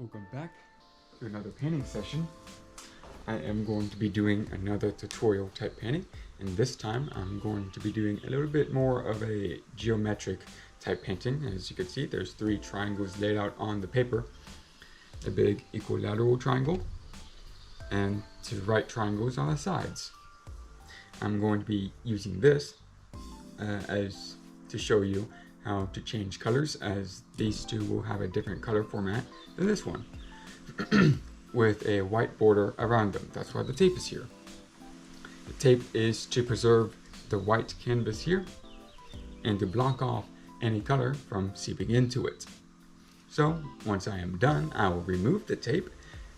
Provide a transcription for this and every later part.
Welcome back to another painting session. I am going to be doing another tutorial type painting, and this time I'm going to be doing a little bit more of a geometric type painting. As you can see, there's 3 triangles laid out on the paper, a big equilateral triangle and 2 right triangles on the sides. I'm going to be using this as to show you how to change colors, as these 2 will have a different color format than this one with a white border around them. That's why the tape is here. The tape is to preserve the white canvas here and to block off any color from seeping into it. So once I am done, I will remove the tape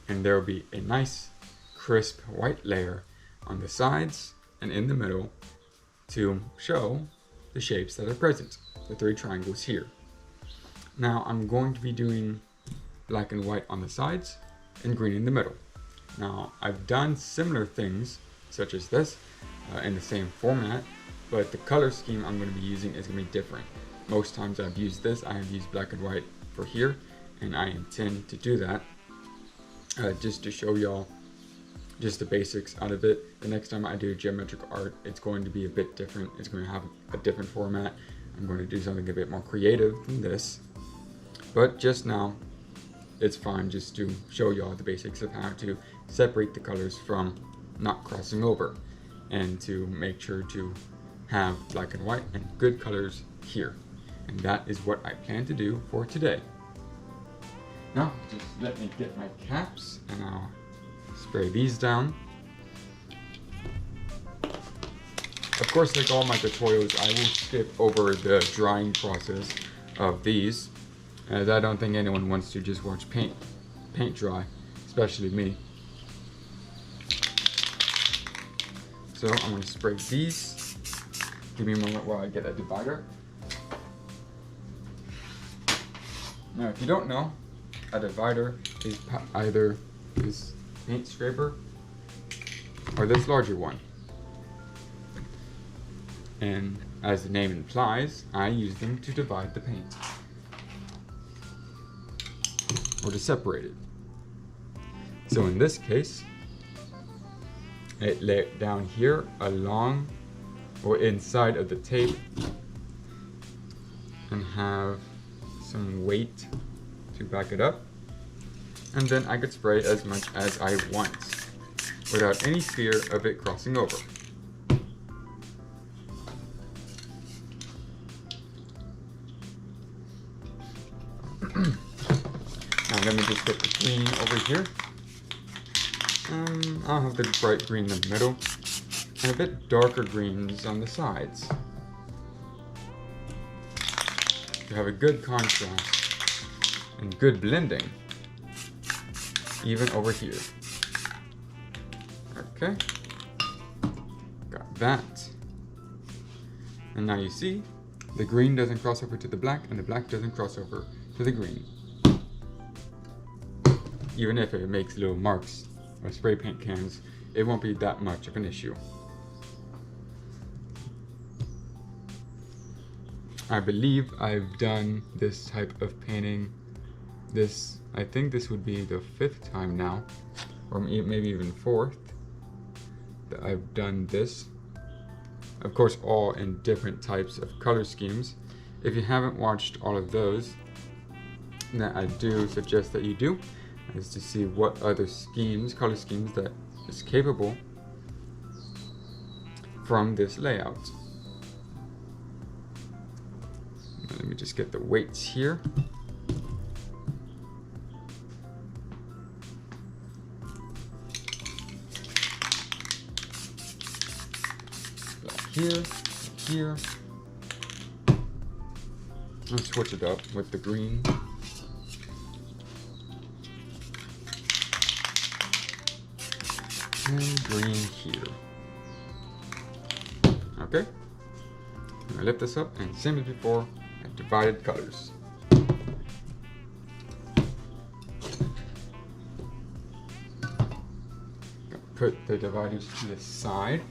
and there will be a nice crisp white layer on the sides and in the middle to show the shapes that are present, the 3 triangles here. Now I'm going to be doing black and white on the sides and green in the middle. Now I've done similar things such as this in the same format, but the color scheme I'm going to be using is going to be different. Most times I've used this, I have used black and white for here, and I intend to do that just to show y'all just the basics out of it. The next time I do geometric art, it's going to be a bit different. It's going to have a different format. I'm going to do something a bit more creative than this, but just now it's fine just to show y'all the basics of how to separate the colors from not crossing over, and to make sure to have black and white and good colors here. And that is what I plan to do for today. Now just let me get my caps and I'll spray these down. Of course, like all my tutorials, I will skip over the drying process of these, as I don't think anyone wants to just watch paint dry, especially me. So I'm going to spray these. Give me a moment while I get a divider. Now if you don't know, a divider is either this paint scraper or this larger one. And as the name implies, I use them to divide the paint, or to separate it. So in this case, I lay it down here along or inside of the tape and have some weight to back it up, and then I could spray as much as I want without any fear of it crossing over. Now let me just get the green over here. I'll have the bright green in the middle and a bit darker greens on the sides to have a good contrast and good blending even over here. Okay, got that. And now you see the green doesn't cross over to the black and the black doesn't cross over to the green, even if it makes little marks or spray paint cans. It won't be that much of an issue. I believe I've done this type of painting, I think this would be the 5th time now, or maybe even 4th, that I've done this. Of course, all in different types of color schemes. If you haven't watched all of those, then I do suggest that you do, is to see what other schemes, color schemes, that is capable from this layout. Let me just get the weights here. Here, here. I'll switch it up with the green. And green here. Okay. I'm gonna lift this up, and same as before, I've divided colors. Put the dividers to the side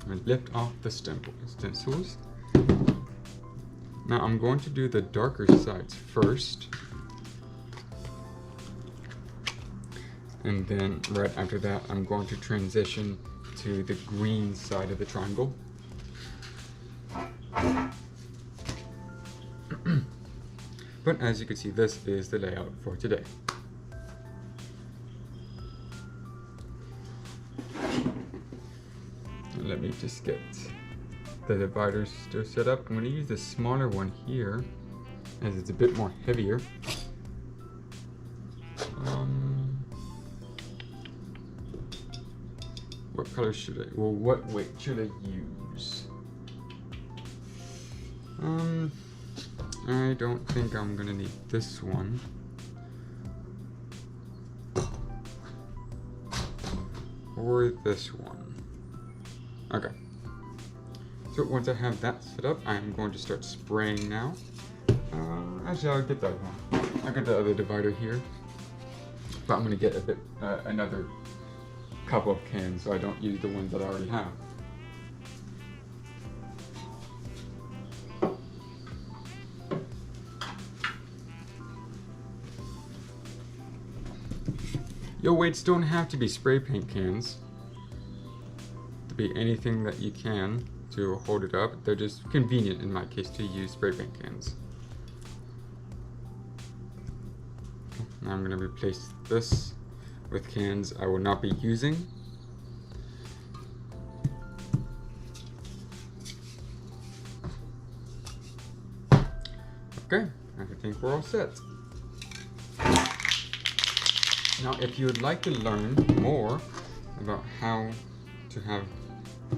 and lift off the stencils. Now I'm going to do the darker sides first, And then right after that, I'm going to transition to the green side of the triangle. But as you can see, this is the layout for today. Let me just get the dividers still set up. I'm going to use the smaller one here as it's a bit more heavier. What color should I, well, what weight should I use? I don't think I'm gonna need this one. Or this one. Okay. So once I have that set up, I'm going to start spraying now. Actually, I'll get that one. I'll get the other divider here. But I'm gonna get a bit, another couple of cans so I don't use the ones that I already have. Your weights don't have to be spray paint cans. To be anything that you can to hold it up. They're just convenient in my case to use spray paint cans. Now I'm going to replace this with cans I will not be using. Okay, I think we're all set. Now, if you would like to learn more about how to have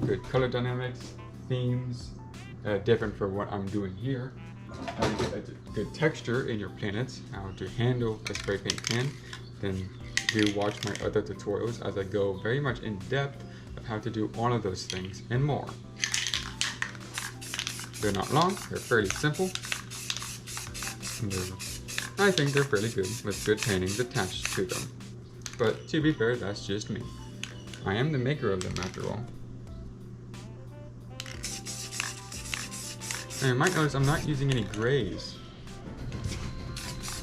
good color dynamics, themes, different for what I'm doing here, how to get a good texture in your planets, how to handle a spray paint can, then do watch my other tutorials as I go very much in depth of how to do all of those things and more. They're not long, they're fairly simple, and I think they're fairly good with good paintings attached to them. But to be fair, that's just me. I am the maker of them after all. And you might notice I'm not using any grays.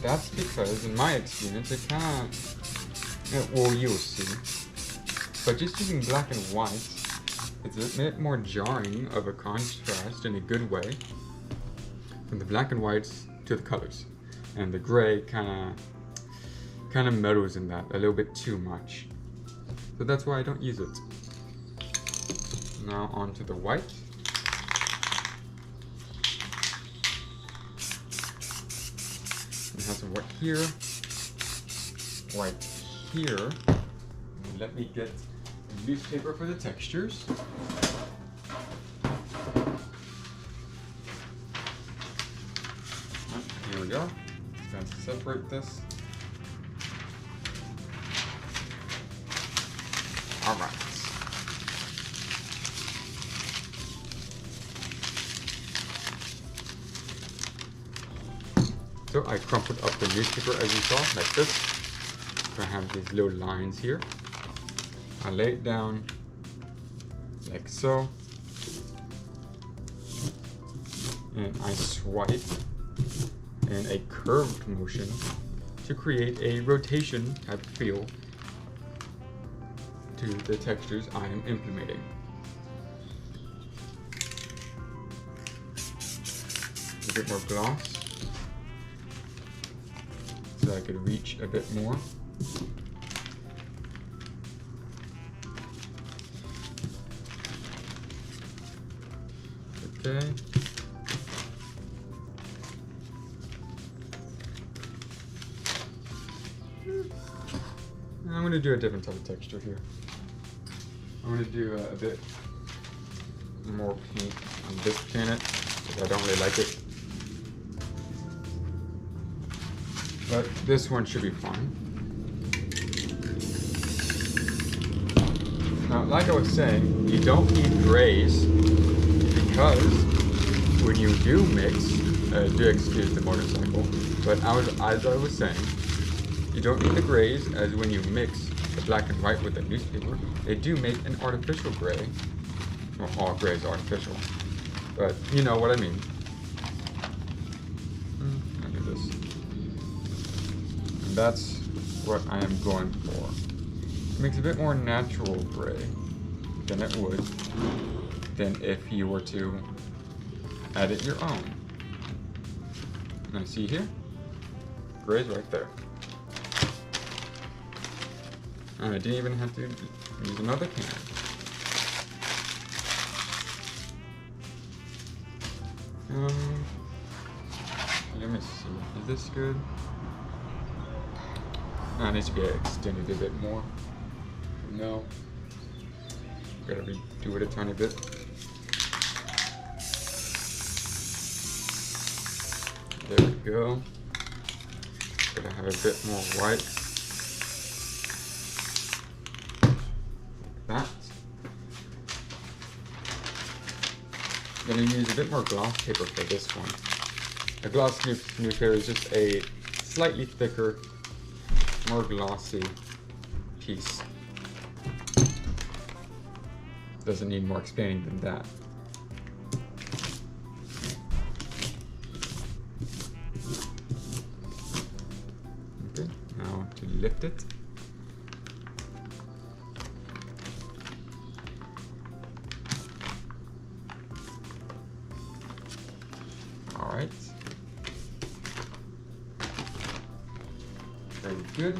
That's because, in my experience, it kind of, well, you'll see. But just using black and white, it's a bit more jarring of a contrast in a good way. From the black and whites to the colors. And the gray kind of meddles in that a little bit too much. So that's why I don't use it. Now onto the white. It has some white here, white here. And let me get a newspaper for the textures. Here we go. Let's separate this. All right. So I crumpled up the newspaper as you saw, like this. So I have these little lines here. I lay it down like so. And I swipe in a curved motion to create a rotation type feel to the textures I am implementing. A bit more gloss so I could reach a bit more. Okay. I'm going to do a different type of texture here. I'm going to do a bit more paint on this planet because I don't really like it. But this one should be fine. Now, like I was saying, you don't need grays because when you do mix, do excuse the motorcycle, but as I was saying, you don't need the grays, as when you mix the black and white with the newspaper, they do make an artificial gray. Well, all gray is artificial, but you know what I mean. I'll do this. And that's what I am going for. makes a bit more natural gray than it would than if you were to edit your own. Now see here? Gray's right there. And I didn't even have to use another can. Let me see, is this good? It needs to be extended a bit more. No. Gotta redo it a tiny bit. There we go. Gotta have a bit more white. Like that. Gonna use a bit more gloss paper for this one. A gloss paper is just a slightly thicker, more glossy piece. Doesn't need more explaining than that. Okay, now to lift it. All right. Very good.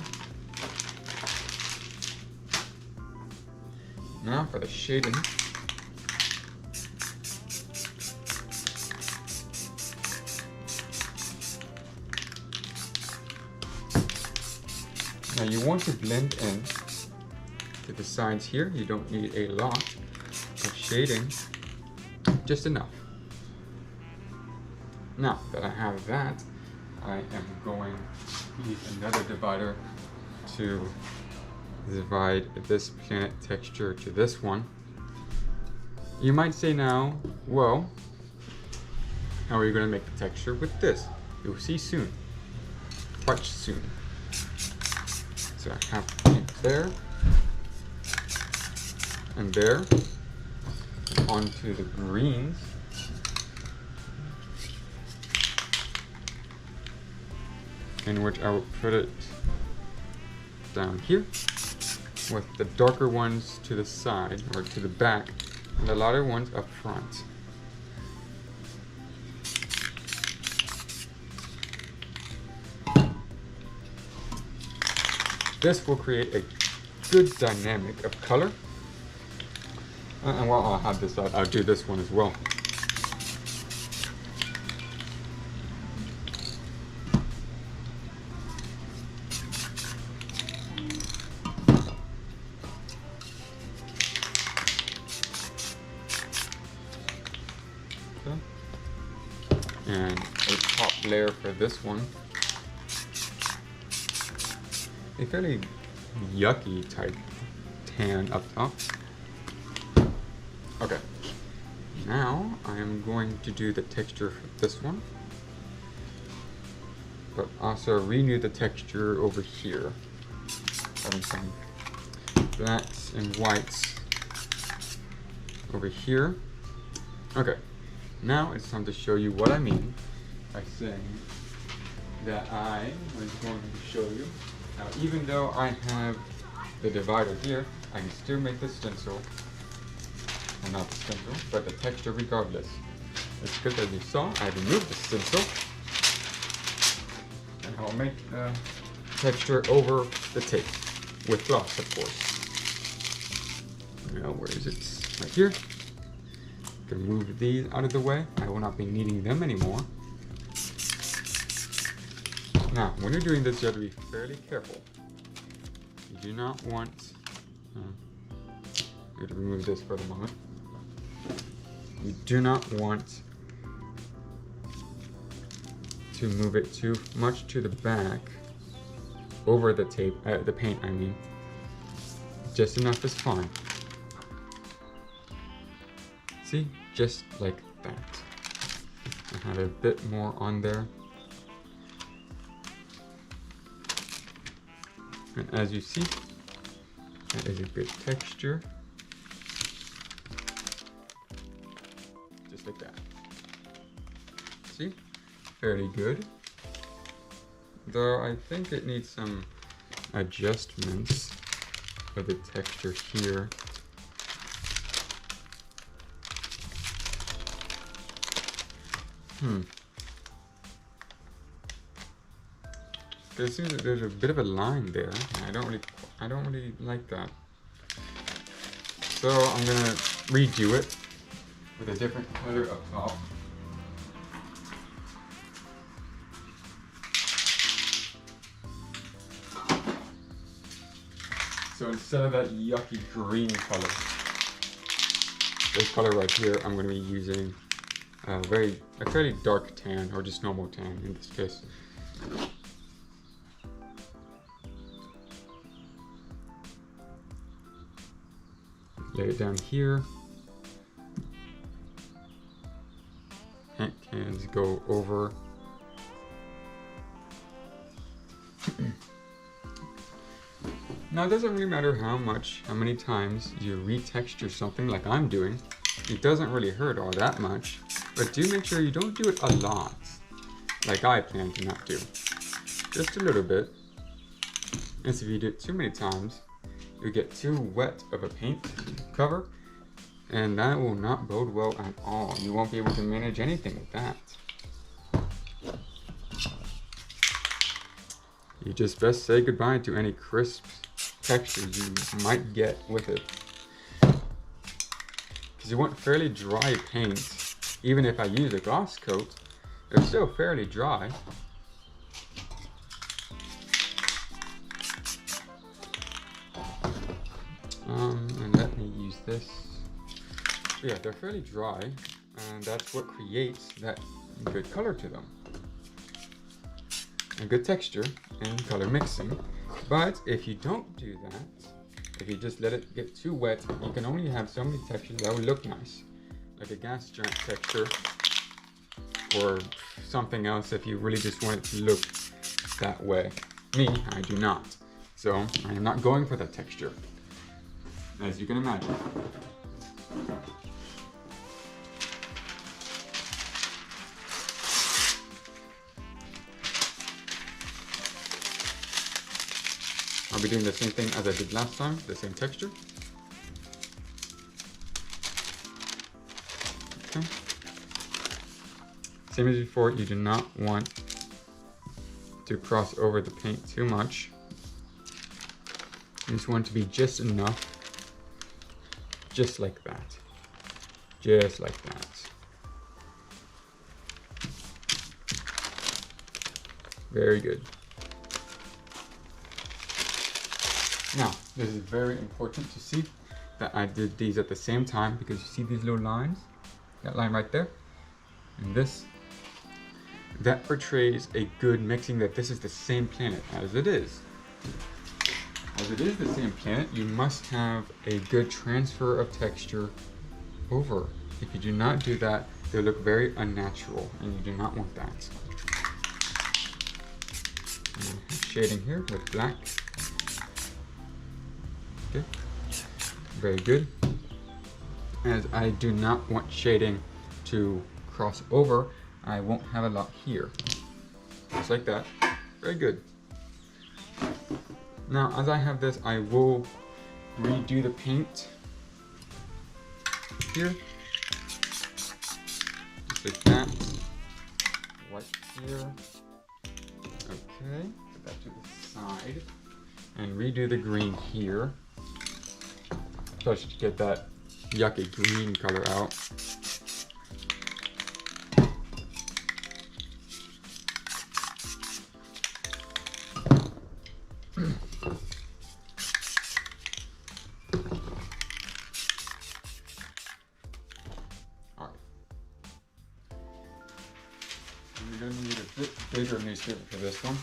Now for the shading. Now you want to blend in to the sides here. You don't need a lot of shading, just enough. Now that I have that, I am going to use another divider to divide this planet texture to this one. You might say now, well, how are you going to make the texture with this? You'll see soon, quite soon. So I have paint there, and there, and onto the greens. In which I will put it down here, with the darker ones to the side, or to the back, and the lighter ones up front. This will create a good dynamic of color. And while I'll have this out, I'll do this one as well. And a top layer for this one. A fairly yucky type tan up top. Okay, now I am going to do the texture for this one, but also renew the texture over here. Having some blacks and whites over here. Okay. Now it's time to show you what I mean by saying that I was going to show you how, even though I have the divider here, I can still make the stencil, well, not the stencil, but the texture regardless. It's because, as you saw, I removed the stencil, and I'll make the texture over the tape, with gloss, of course. Now, where is it? Right here. Can move these out of the way. I will not be needing them anymore. Now, when you're doing this, you have to be fairly careful. You do not want... I'm going to remove this for the moment. You do not want to move it too much to the back, over the tape, the paint, I mean. Just enough is fine. See, just like that. I have a bit more on there. And as you see, that is a good texture. Just like that. See? Fairly good. Though I think it needs some adjustments. of the texture here. It seems that there's a bit of a line there. I don't really like that. So I'm gonna redo it with a different color up top. So instead of that yucky green color, this color right here, I'm going to be using a fairly dark tan, or just normal tan in this case. Lay it down here. Paint cans go over. Now it doesn't really matter how many times you retexture something like I'm doing. It doesn't really hurt all that much, but do make sure you don't do it a lot, like I plan to not do. Just a little bit. And so if you do it too many times, you get too wet of a paint cover, and that will not bode well at all. You won't be able to manage anything with that. You just best say goodbye to any crisp texture you might get with it. Because you want fairly dry paint. Even if I use a gloss coat, they're still fairly dry. And let me use this. So yeah, they're fairly dry, and that's what creates that good color to them. A good texture and color mixing. But if you don't do that, if you just let it get too wet, you can only have so many textures that will look nice. Like a gas giant texture, or something else if you really just want it to look that way. Me, I do not. So I am not going for that texture, as you can imagine. I'll be doing the same thing as I did last time, the same texture. Okay. Same as before, you do not want to cross over the paint too much. You just want it to be just enough, just like that. Just like that. Very good. Now, this is very important to see that I did these at the same time, because you see these little lines? That line right there? And this? That portrays a good mixing, that this is the same planet as it is. As it is the same planet, you must have a good transfer of texture over. If you do not do that, they'll look very unnatural, and you do not want that. Shading here with black. Okay, very good. As I do not want shading to cross over, I won't have a lot here. Just like that. Very good. Now, as I have this, I will redo the paint here. Just like that. White here. Okay, put that to the side. And redo the green here. So I should get that yucky green color out. Alright. We're going to need a bit bigger newspaper for this one.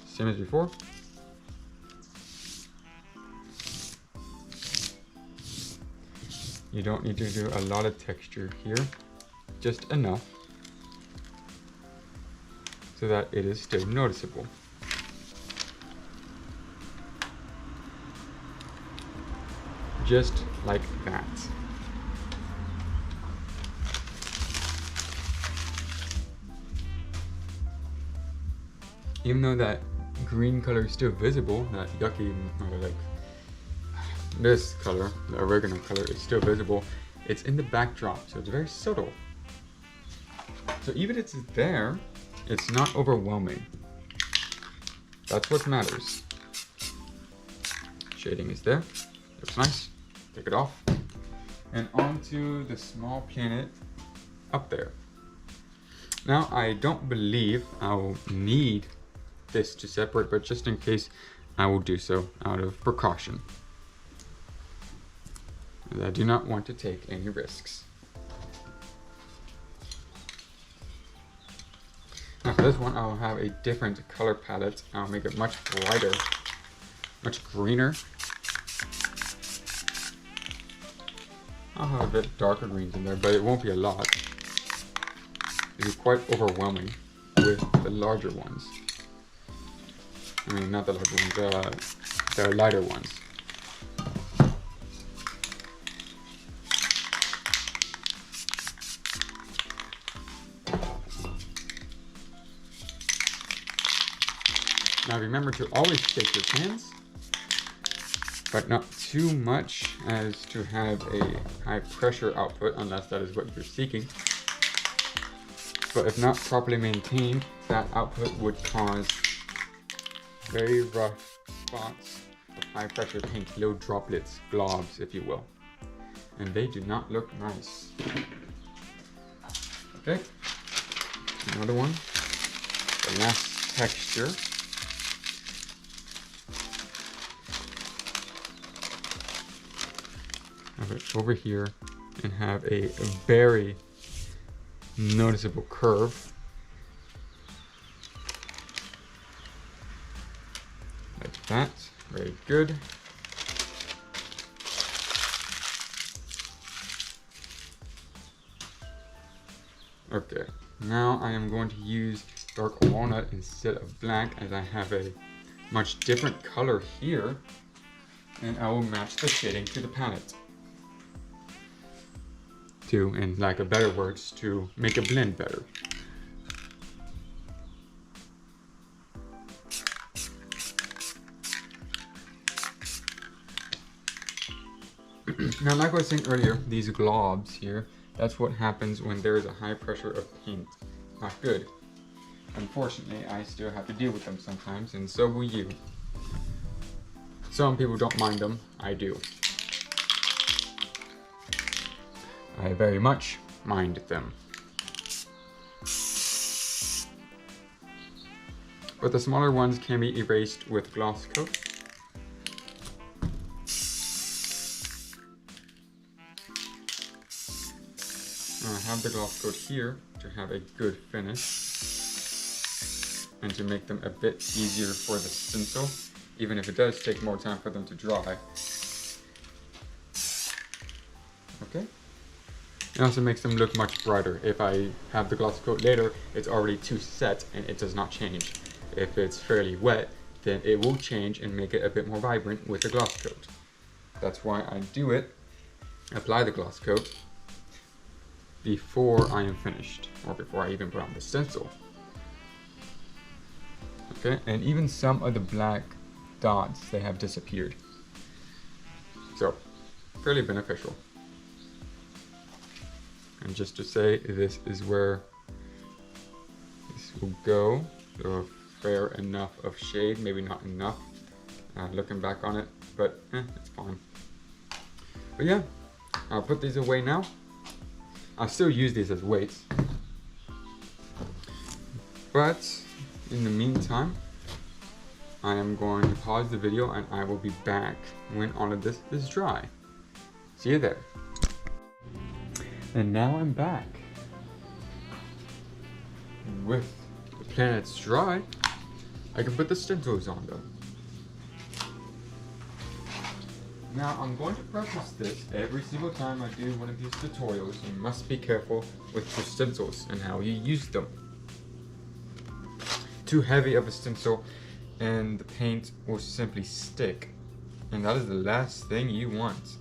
Same as before. You don't need to do a lot of texture here, just enough so that it is still noticeable. just like that. Even though that green color is still visible, that yucky, like this color, the oregano color, is still visible, it's in the backdrop, so it's very subtle. So even if it's there, it's not overwhelming. That's what matters. Shading is there, looks nice, take it off. And onto the small planet up there. Now I don't believe I'll need this to separate, but just in case, I will do so out of precaution. And I do not want to take any risks. Now for this one, I'll have a different color palette. I'll make it much brighter, much greener. I'll have a bit darker greens in there, but it won't be a lot. It'll be quite overwhelming with the larger ones. I mean, not the larger ones, the lighter ones. Now remember to always shake your pans, but not too much as to have a high pressure output, unless that is what you're seeking. But if not properly maintained, that output would cause very rough spots of high pressure paint, little droplets, globs if you will. And they do not look nice. Okay, another one, the last texture. Have it over here and have a very noticeable curve. Like that, very good. Okay, now I am going to use dark walnut instead of black, as I have a much different color here, and I will match the shading to the palette. In lack of better words, to make it blend better. Now, like I was saying earlier, these globs here, that's what happens when there is a high pressure of paint. Not good. Unfortunately, I still have to deal with them sometimes, and so will you. Some people don't mind them, I do. I very much mind them. But the smaller ones can be erased with gloss coat. I have the gloss coat here to have a good finish and to make them a bit easier for the stencil, even if it does take more time for them to dry. Okay. It also makes them look much brighter. If I have the gloss coat later, it's already too set and it does not change. If it's fairly wet, then it will change and make it a bit more vibrant with the gloss coat. That's why I do it, apply the gloss coat before I am finished, or before I even put on the stencil. Okay, and even some of the black dots, they have disappeared. So, fairly beneficial. And just to say, this is where this will go. So fair enough of shade, maybe not enough looking back on it, but it's fine. But yeah, I'll put these away now. I'll still use these as weights. But in the meantime, I am going to pause the video and I will be back when all of this is dry. See you there. And now I'm back. With the planets dry, I can put the stencils on them. Now I'm going to practice this every single time I do one of these tutorials. You must be careful with your stencils and how you use them. Too heavy of a stencil and the paint will simply stick And that is the last thing you want.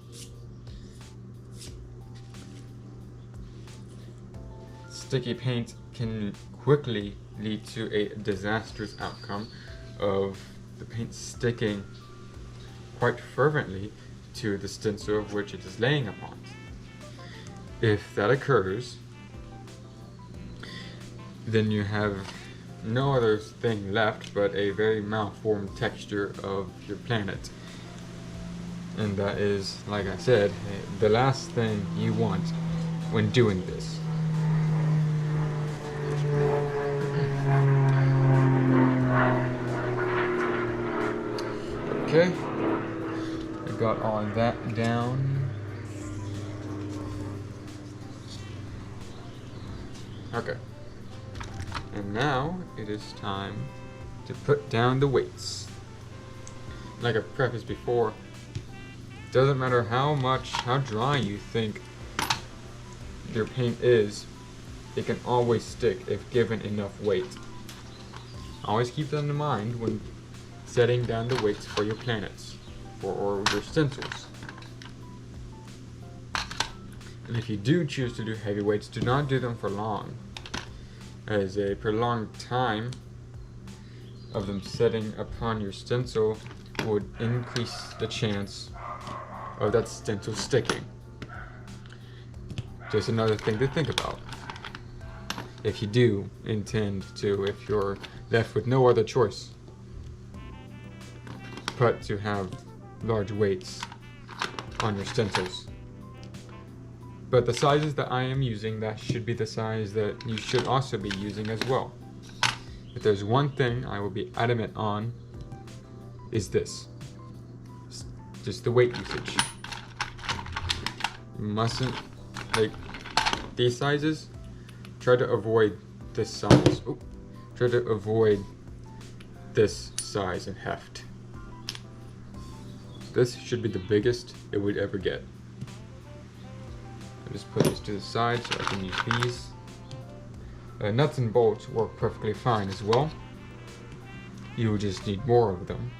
Sticky paint can quickly lead to a disastrous outcome of the paint sticking quite fervently to the stencil of which it is laying upon. If that occurs, then you have no other thing left but a very malformed texture of your planet. And that is, like I said, the last thing you want when doing this. Okay, I got all that down. Okay, and now it is time to put down the weights. Like I prefaced before, doesn't matter how dry you think your paint is, it can always stick if given enough weight. Always keep that in mind when setting down the weights for your planets or your stencils. And if you do choose to do heavy weights, do not do them for long, as a prolonged time of them setting upon your stencil would increase the chance of that stencil sticking. Just another thing to think about. If you do intend to, if you're left with no other choice but to have large weights on your stencils. But the sizes that I am using, that should be the size that you should also be using as well. If there's one thing I will be adamant on, is this. Just the weight usage. You mustn't, like these sizes, try to avoid this size. Ooh, try to avoid this size and heft. This should be the biggest it would ever get. I'll just put this to the side so I can use these. Nuts and bolts work perfectly fine as well. You will just need more of them.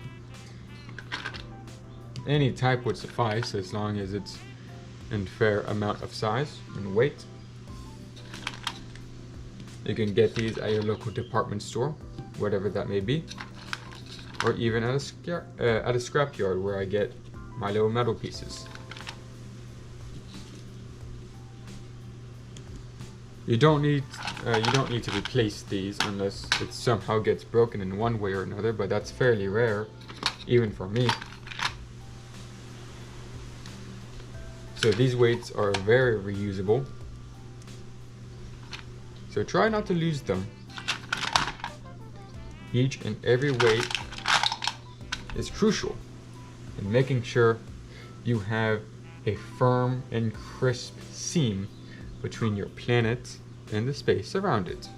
Any type would suffice as long as it's in fair amount of size and weight. You can get these at your local department store, whatever that may be, or even at a scrapyard where I get my little metal pieces. You don't need to replace these unless it somehow gets broken in one way or another, but that's fairly rare, even for me. So these weights are very reusable. So try not to lose them. Each and every weight is crucial in making sure you have a firm and crisp seam between your planet and the space around it.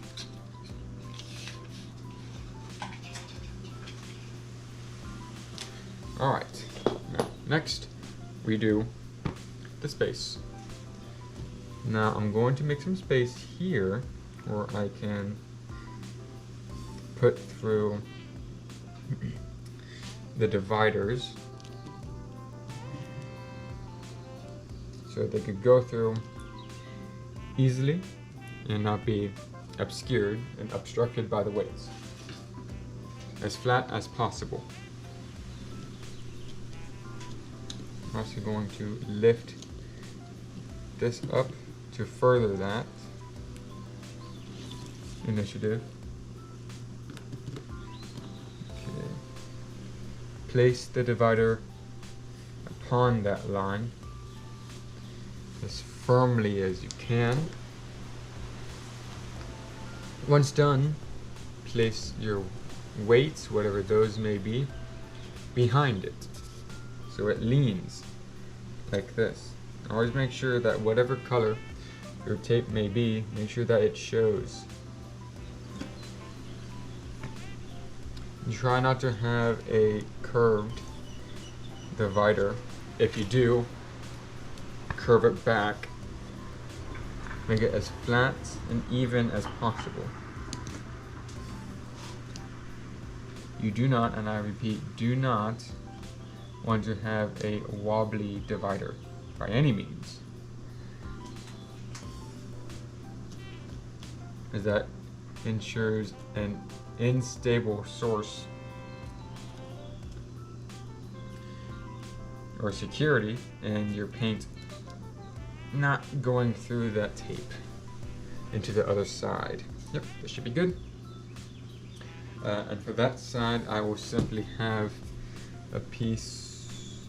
Alright, now next we do the space. Now I'm going to make some space here where I can put through the dividers so they could go through easily and not be obscured and obstructed by the weights. As flat as possible. I'm also going to lift this up to further that initiative. Okay. Place the divider upon that line as firmly as you can. Once done, place your weights, whatever those may be, behind it so it leans like this. Always make sure that whatever color your tape may be, make sure that it shows. You try not to have a curved divider. If you do, curve it back. Make it as flat and even as possible. You do not, and I repeat, do not want to have a wobbly divider by any means, as that ensures an unstable source or security and your paint not going through that tape into the other side. Yep, that should be good. And for that side, I will simply have a piece.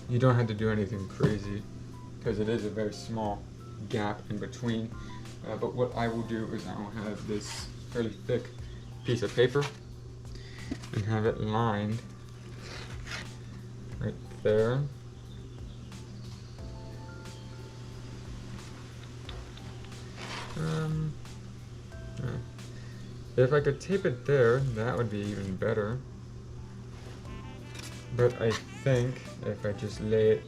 You don't have to do anything crazy because it is a very small gap in between. But what I will do is I will have this fairly thick piece of paper and have it lined right there. If I could tape it there, that would be even better. But I think if I just lay it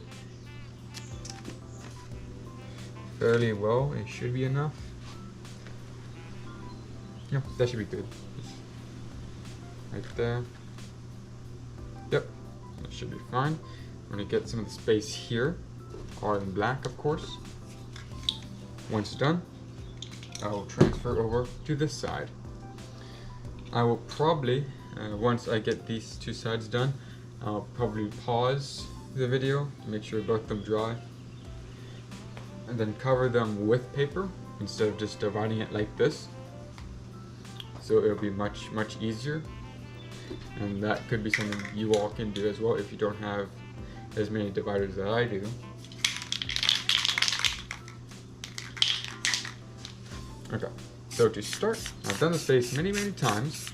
fairly well, it should be enough. Yep, that should be good. Just right there. Yep, that should be fine. I'm gonna get some of the space here, all in black, of course. Once done, I will transfer over to this side. I will probably, once I get these two sides done, I'll probably pause the video to make sure both of them dry, and then cover them with paper instead of just dividing it like this. So it'll be much easier, and that could be something you all can do as well if you don't have as many dividers as I do. Okay, so to start, I've done this face many times,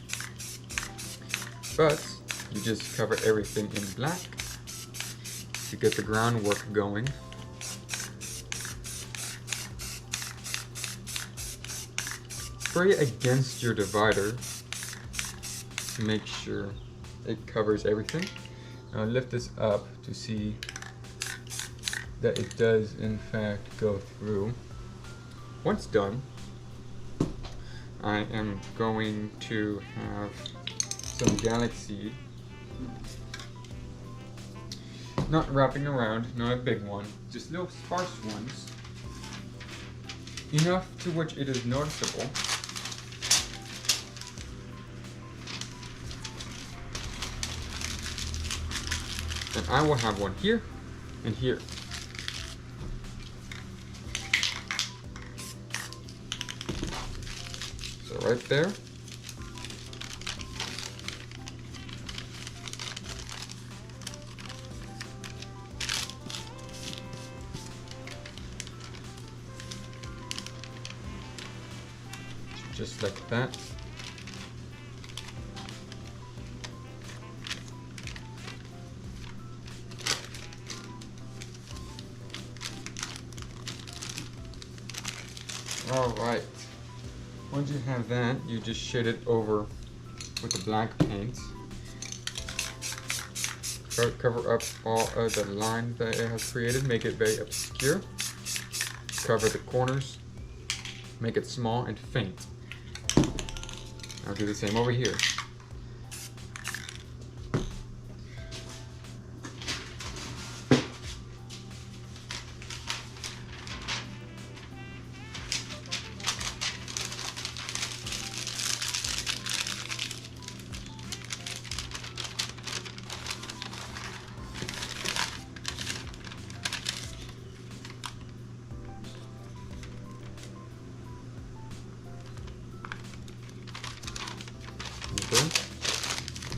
but you just cover everything in black to get the groundwork going. Spray against your divider to make sure it covers everything. I'll lift this up to see that it does in fact go through. Once done, I am going to have some galaxy, not wrapping around, not a big one, just little sparse ones, enough to which it is noticeable. And I will have one here and here. So right there. Just like that. Alright, once you have that, you just shade it over with the black paint. Cover up all of the line that it has created, make it very obscure. Cover the corners, make it small and faint. I'll do the same over here.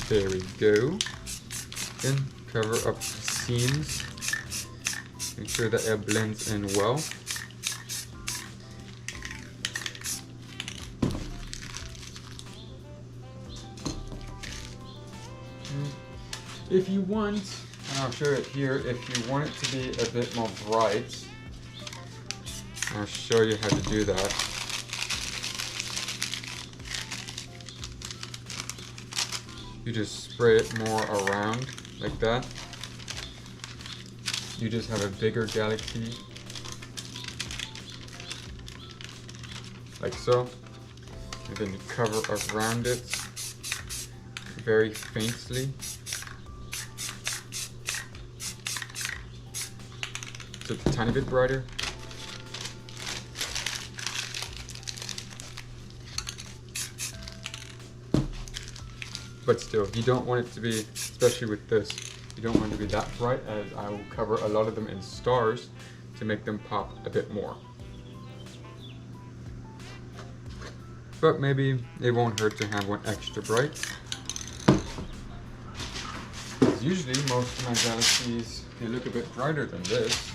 There we go. Then cover up the seams. Make sure that it blends in well. If you want, and I'll show it here, if you want it to be a bit more bright, I'll show you how to do that. You just spray it more around like that. You just have a bigger galaxy, like so, and then you cover around it very faintly. just a tiny bit brighter. But still, you don't want it to be, especially with this, you don't want it to be that bright, as I will cover a lot of them in stars to make them pop a bit more. But maybe it won't hurt to have one extra bright. Because usually most of my galaxies, they look a bit brighter than this.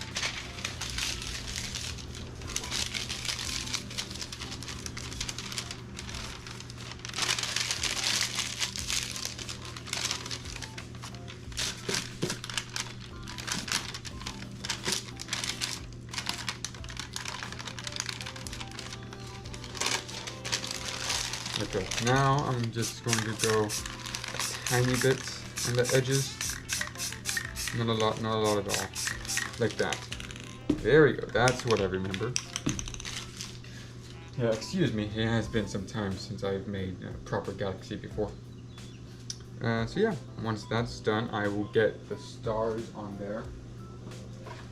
Okay, now I'm just going to go a tiny bit on the edges. Not a lot at all. Like that. There we go, that's what I remember. Yeah, excuse me, it has been some time since I've made a proper galaxy before. So yeah, once that's done, I will get the stars on there.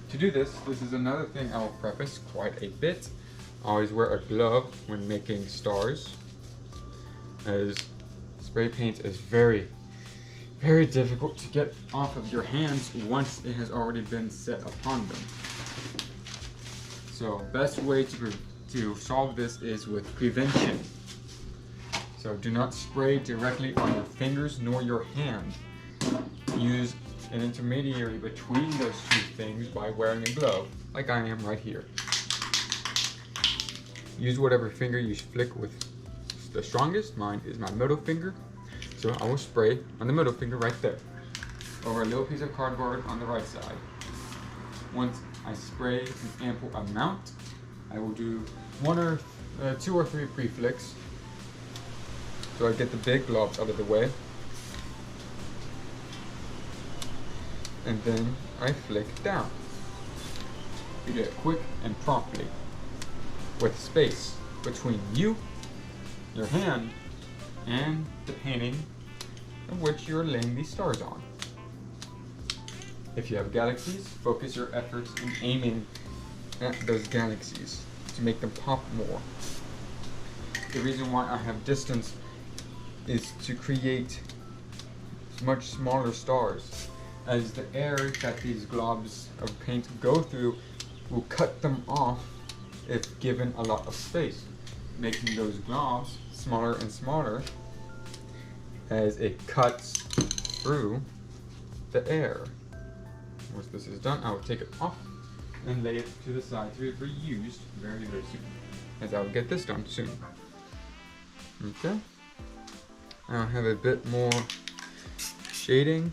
To do this is another thing I will preface quite a bit. Always wear a glove when making stars, as spray paint is very difficult to get off of your hands once it has already been set upon them. So best way to solve this is with prevention. So do not spray directly on your fingers nor your hand. Use an intermediary between those two things by wearing a glove, like I am right here. Use whatever finger you flick with the strongest. Mine is my middle finger, so I will spray on the middle finger right there, over a little piece of cardboard on the right side. Once I spray an ample amount, I will do two or three pre-flicks, so I get the big globs out of the way, and then I flick down. You do it quick and promptly, with space between you, your hand, and the painting of which you're laying these stars on. If you have galaxies, focus your efforts in aiming at those galaxies to make them pop more. The reason why I have distance is to create much smaller stars, as the air that these globs of paint go through will cut them off if given a lot of space, making those globs smaller and smaller as it cuts through the air. Once this is done, I will take it off and lay it to the side to be reused very soon, as I will get this done soon. Okay, I'll have a bit more shading.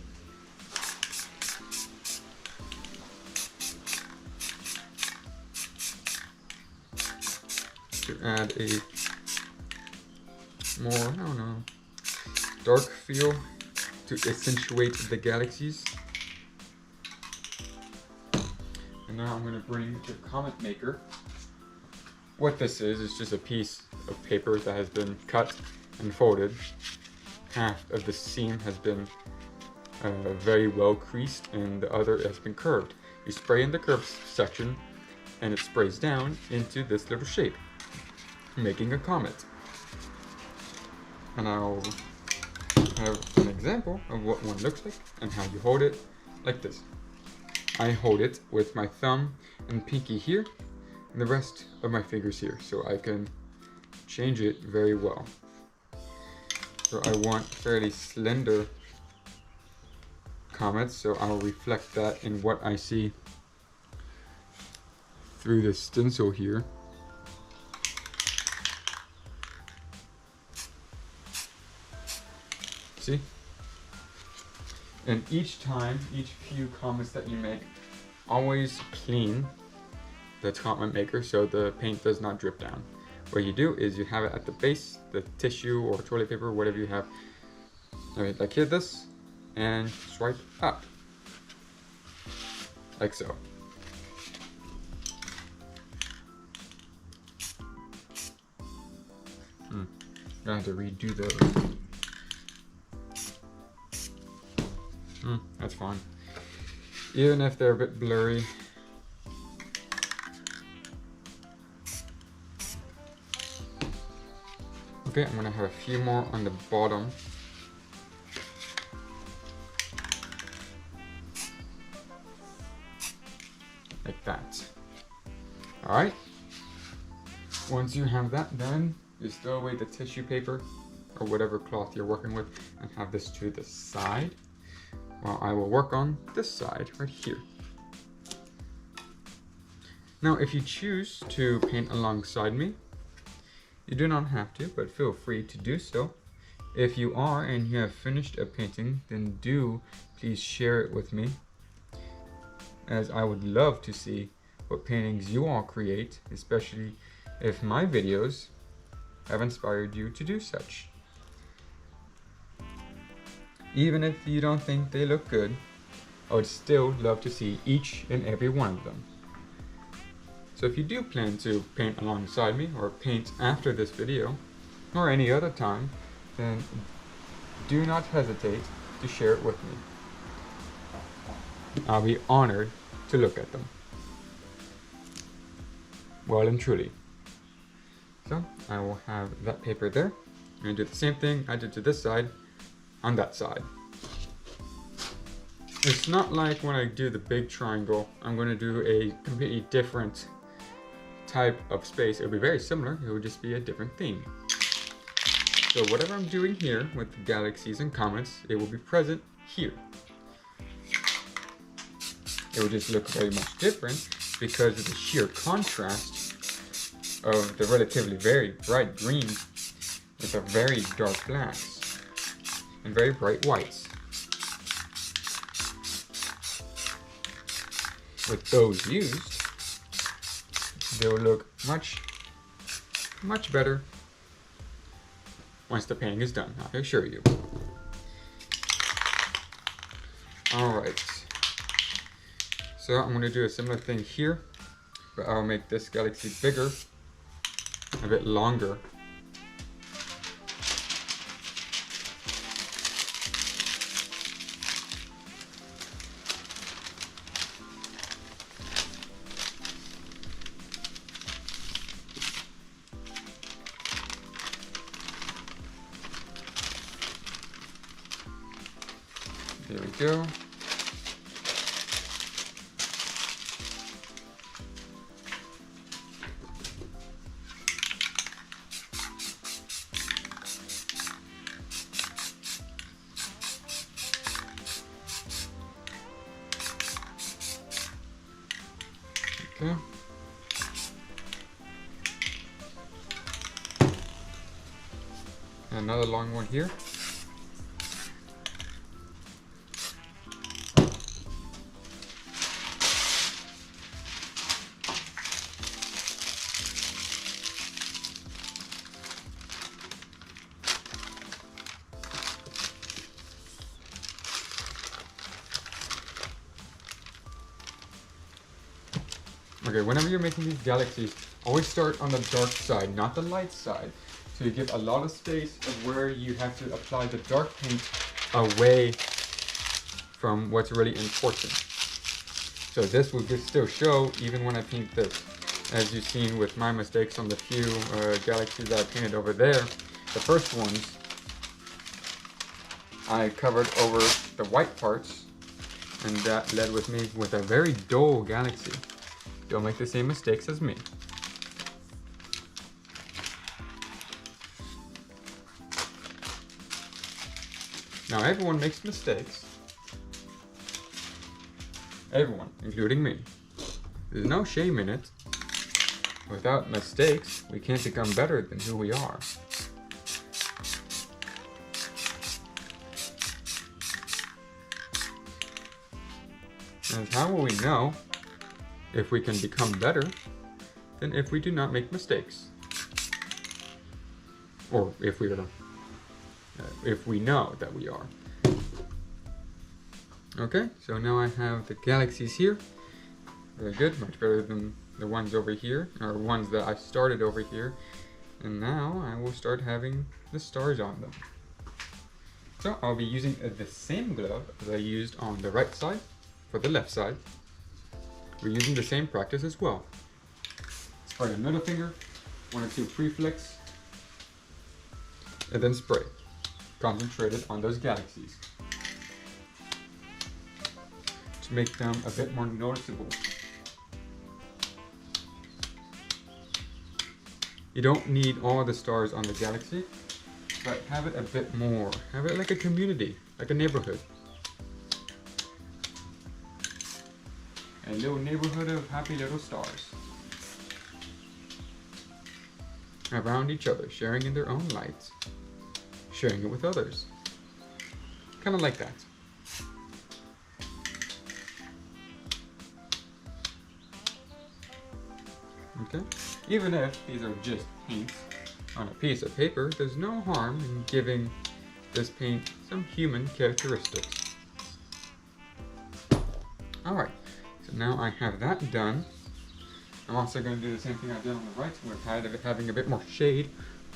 To add a more, I don't know, dark feel to accentuate the galaxies. And now I'm going to bring the comet maker. What this is just a piece of paper that has been cut and folded. Half of the seam has been very well creased and the other has been curved. You spray in the curved section and it sprays down into this little shape, making a comet. And I'll have an example of what one looks like and how you hold it, like this. I hold it with my thumb and pinky here and the rest of my fingers here, so I can change it very well. So I want fairly slender comets, so I'll reflect that in what I see through the stencil here. See? And each few comets that you make, always clean the comet maker so the paint does not drip down. What you do is you have it at the base, the tissue or toilet paper, whatever you have. Alright, like hit this and swipe up. Like so. I have to redo those. That's fine. Even if they're a bit blurry, Okay, I'm gonna have a few more on the bottom. Like that. Alright. Once you have that done, just throw away the tissue paper or whatever cloth you're working with and have this to the side while I will work on this side right here. Now, if you choose to paint alongside me, you do not have to, but feel free to do so. If you are and you have finished a painting, then do please share it with me, as I would love to see what paintings you all create, especially if my videos have inspired you to do such. Even if you don't think they look good, I would still love to see each and every one of them. So if you do plan to paint alongside me or paint after this video or any other time, then do not hesitate to share it with me. I'll be honored to look at them. Well and truly. So I will have that paper there. I'm going to do the same thing I did to this side on that side. It's not like when I do the big triangle, I'm going to do a completely different type of space. It will be very similar, it will just be a different theme. So whatever I'm doing here with the galaxies and comets, it will be present here. It will just look very much different because of the sheer contrast of the relatively very bright green with the very dark blacks and very bright whites. With those used, they will look much better once the painting is done, I assure you. Alright, so I'm going to do a similar thing here, but I'll make this galaxy bigger, a bit longer. There we go. Okay. And another long one here. Okay, whenever you're making these galaxies, always start on the dark side, not the light side. So you give a lot of space of where you have to apply the dark paint away from what's really important. So this will just still show even when I paint this. As you've seen with my mistakes on the few galaxies that I painted over there, the first ones, I covered over the white parts, and that led with me with a very dull galaxy. Don't make the same mistakes as me. Now everyone makes mistakes. Everyone, including me. There's no shame in it. Without mistakes, we can't become better than who we are. And how will we know if we can become better than if we do not make mistakes? Or if we know that we are. Okay, so now I have the galaxies here. Very good, much better than the ones over here, or ones that I started over here. And now I will start having the stars on them. So I'll be using the same glove as I used on the right side for the left side. We're using the same practice as well. Start a middle finger, 1 or 2 pre-flicks. and then spray, concentrated on those galaxies to make them a bit more noticeable. You don't need all the stars on the galaxy, but have it a bit more. Have it like a community, like a neighborhood. A little neighborhood of happy little stars around each other, sharing in their own lights, sharing it with others. Kind of like that. Okay? Even if these are just paints on a piece of paper, there's no harm in giving this paint some human characteristics. Alright, so now I have that done. I'm also going to do the same thing I did on the right with having a bit more shade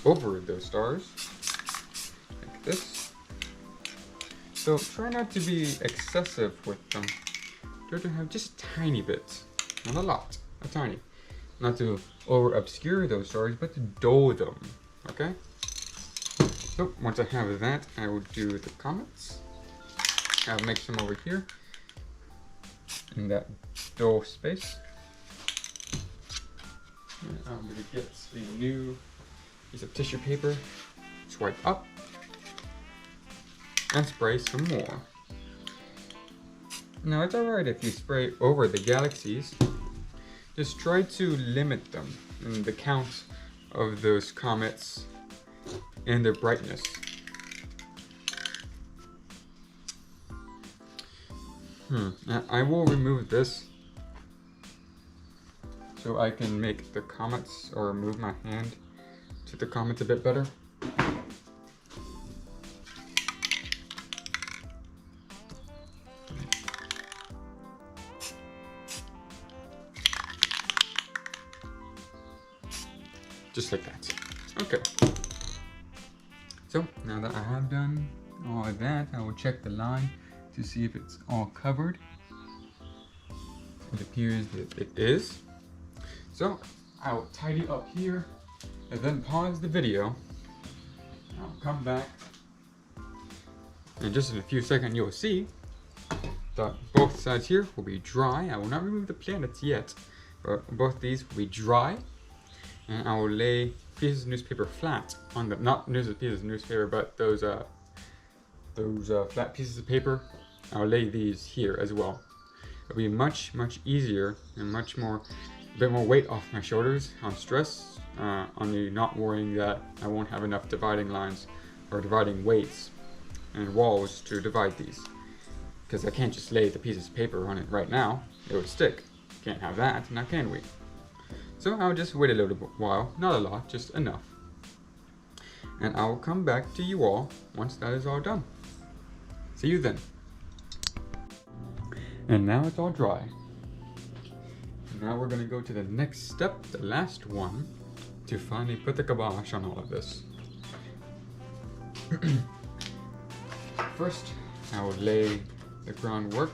over those stars, like this. So try not to be excessive with them. Try to have just a tiny bit, not a lot, a tiny. Not to over obscure those stars, but to dull them, okay? So once I have that, I will do the comets. I'll make some over here in that dull space. And I'm gonna get a new piece of tissue paper, swipe up, and spray some more. Now it's alright if you spray over the galaxies. Just try to limit them in the count of those comets and their brightness. I will remove this so I can make the comets, or move my hand to the comets a bit better. Just like that. Okay. So now that I have done all of that, I will check the line to see if it's all covered. It appears that it is. So I will tidy up here and then pause the video. I'll come back. And just in a few seconds you'll see that both sides here will be dry. I will not remove the planets yet, but both these will be dry. And I will lay pieces of newspaper flat on them, not pieces of newspaper, but those flat pieces of paper. I'll lay these here as well. It'll be much easier and a bit more weight off my shoulders on stress, on me not worrying that I won't have enough dividing lines or dividing weights and walls to divide these. Because I can't just lay the pieces of paper on it right now, it would stick. Can't have that, now can we? So I'll just wait a little while, not a lot, just enough. And I'll come back to you all once that is all done. See you then. And now it's all dry. Now we're going to go to the next step, the last one, to finally put the kibosh on all of this. First, I will lay the groundwork,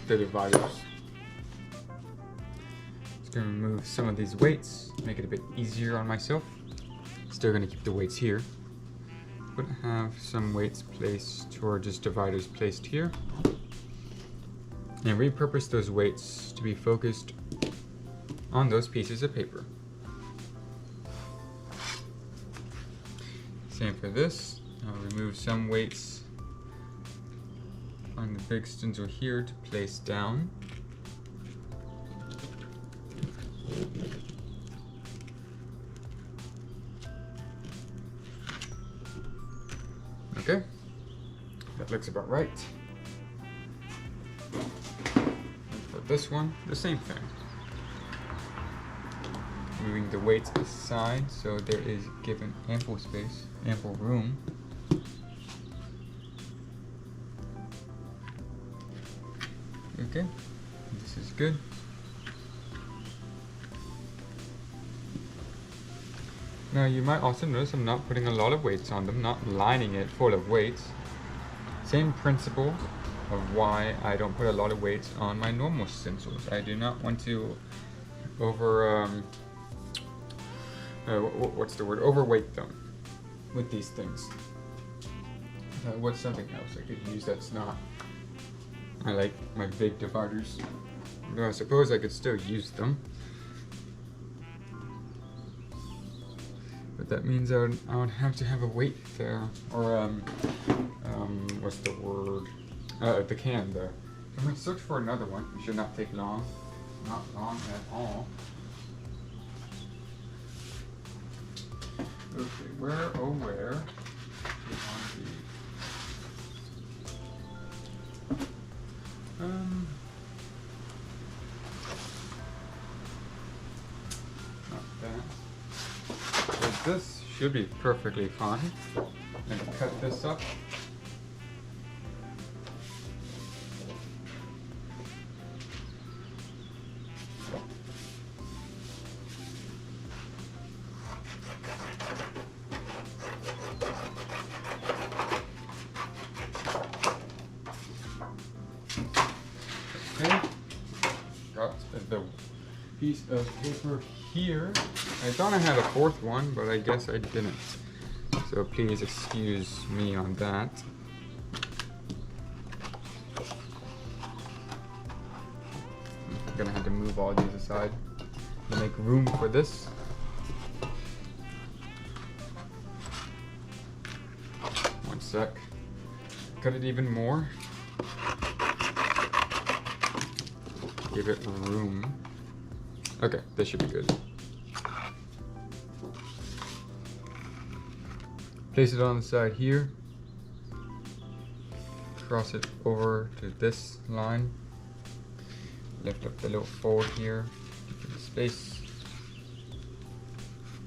the dividers. Gonna remove some of these weights, make it a bit easier on myself. Still gonna keep the weights here, but have some weights placed, or just dividers placed here, and repurpose those weights to be focused on those pieces of paper. Same for this. I'll remove some weights on the big stencil here to place down. Okay, that looks about right. And for this one, the same thing. Moving the weights aside so there is given ample space, ample room. Okay, this is good. Now you might also notice I'm not putting a lot of weights on them, not lining it full of weights. Same principle of why I don't put a lot of weights on my normal stencils. I do not want to overweight them. with these things. What's something else I could use that's not? I like my big dividers. Though I suppose I could still use them. But that means I would have to have a weight there. Or, what's the word? The can there. I'm going to search for another one. It should not take long. Not long at all. Okay, where, oh where? Not that. So this should be perfectly fine. I'm going to cut this up. Okay, got the piece of paper here. I thought I had a fourth one, but I guess I didn't. So please excuse me on that. I'm gonna have to move all these aside to make room for this. One sec. Cut it even more. Give it room. Okay, this should be good. Place it on the side here. Cross it over to this line. Lift up the little fold here. Give it a space.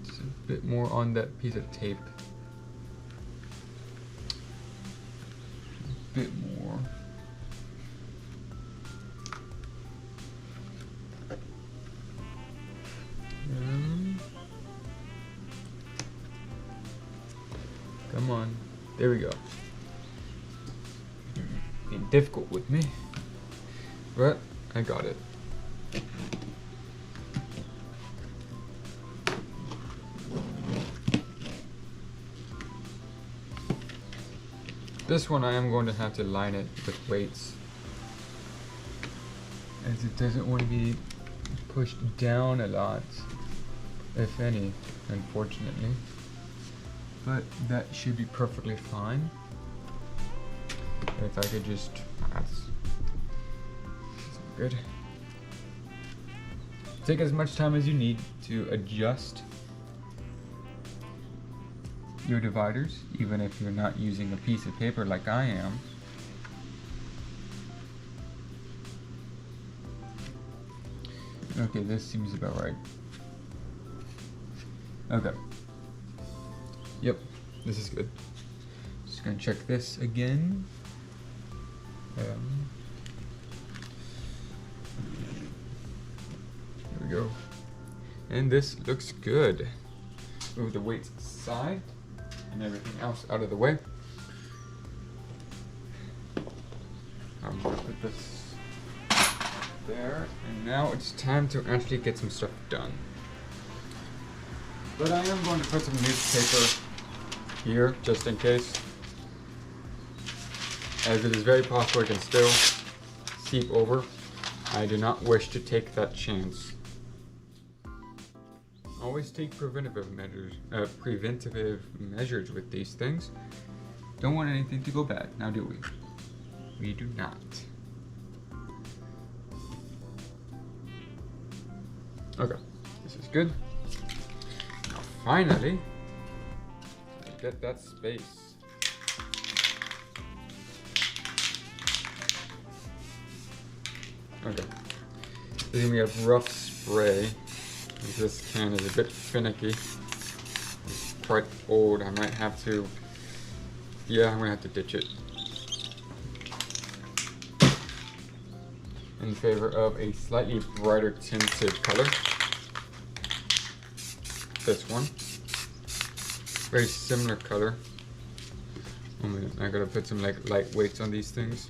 Just a bit more on that piece of tape. A bit more. Come on. There we go. Being difficult with me. But I got it. This one I am going to have to line it with weights, as it doesn't want to be pushed down a lot, if any, unfortunately. But that should be perfectly fine. If I could just, that's good. Take as much time as you need to adjust your dividers, even if you're not using a piece of paper like I am. Okay, this seems about right. Okay. Yep, this is good. Just gonna check this again. There we go. And this looks good. Move the weights aside and everything else out of the way. I'm gonna put this there, and now it's time to actually get some stuff done. But I am going to put some newspaper here, just in case, as it is very possible it can still seep over. I do not wish to take that chance. Always take preventative measures with these things. Don't want anything to go bad, now do we? We do not. Okay, this is good. Now finally, get that space. Okay, this is gonna be a rough spray. This can is a bit finicky. It's quite old. I might have to, yeah, I'm gonna have to ditch it in favor of a slightly brighter tinted color. This one, very similar color. I gotta put some like light weights on these things.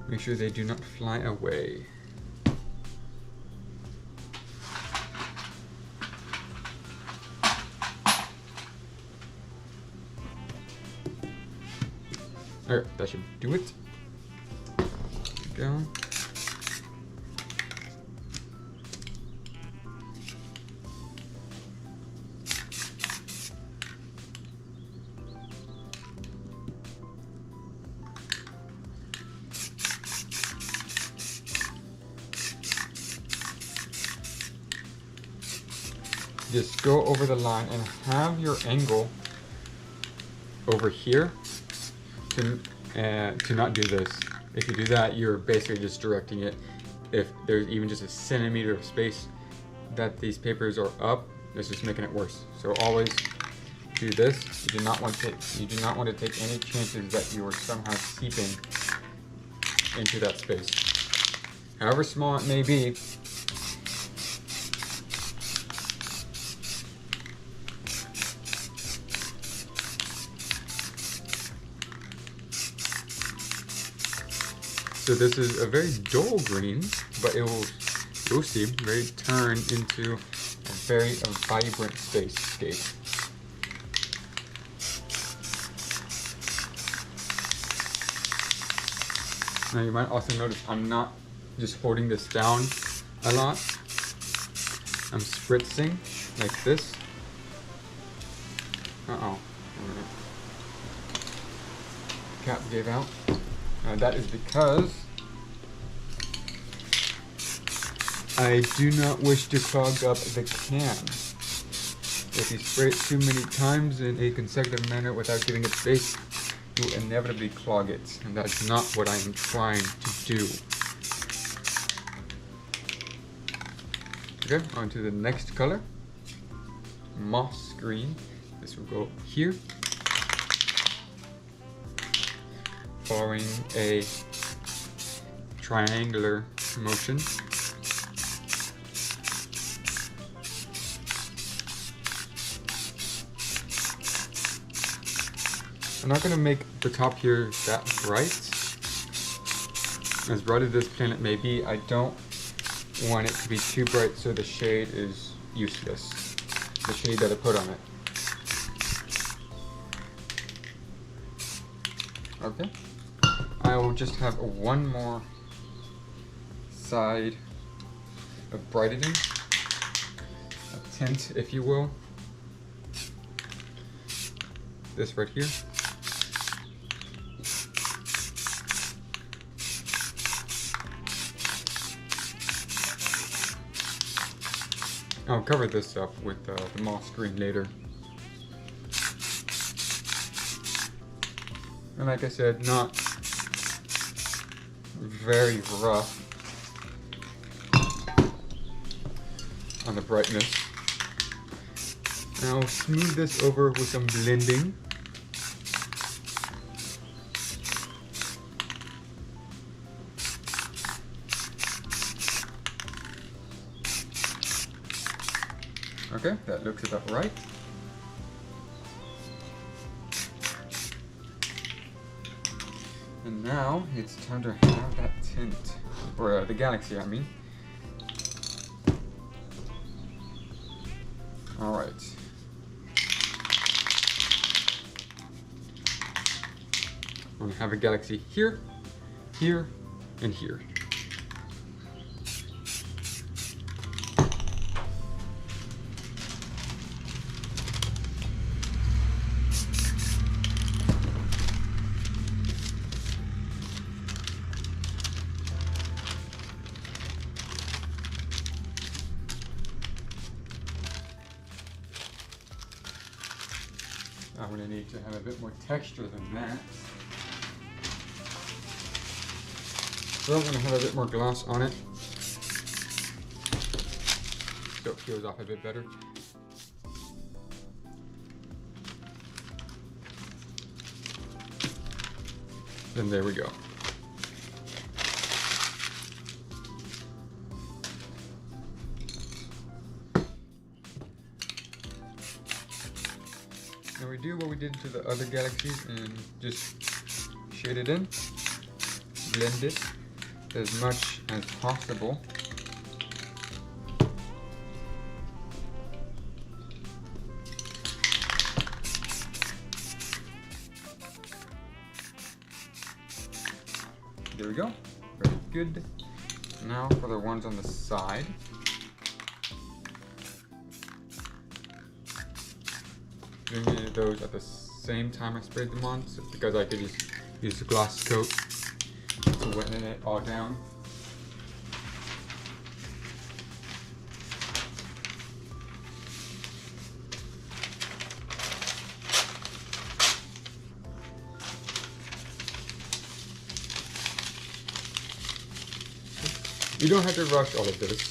Make sure they do not fly away. Alright, that should do it. There we go. Just go over the line and have your angle over here to not do this. If you do that, you're basically just directing it. If there's even just a centimeter of space that these papers are up, it's just making it worse. So always do this. You do not want to take any chances that you are somehow seeping into that space. However small it may be. So this is a very dull green, but you'll see, very turn into a very vibrant scape. Now you might also notice I'm not just holding this down a lot. I'm spritzing like this. Cap gave out. That is because I do not wish to clog up the can. If you spray it too many times in a consecutive manner without giving it space, you will inevitably clog it, and that is not what I am trying to do. Okay, on to the next color. Moss green. This will go here. Following a triangular motion. I'm not going to make the top here that bright. As bright as this planet may be, I don't want it to be too bright so the shade is useless. The shade that I put on it. Okay. I will just have one more side of brightening, a tint if you will. This right here. I'll cover this up with the moss green later. And like I said, not very rough on the brightness. And I'll smooth this over with some blending. Okay, that looks about right. And now it's time to have that tint, or the galaxy, I mean. All right. I'm gonna have a galaxy here, here, and here. I'm going to need to have a bit more texture than that. So I'm going to have a bit more gloss on it, so it peels off a bit better. Then there we go. Now we do what we did to the other galaxies and just shade it in, blend it as much as possible. we go. Very good. Now for the ones on the side. Doing those at the same time I sprayed them on, so because I could just use the gloss coat to wet it all down. You don't have to rush all of this.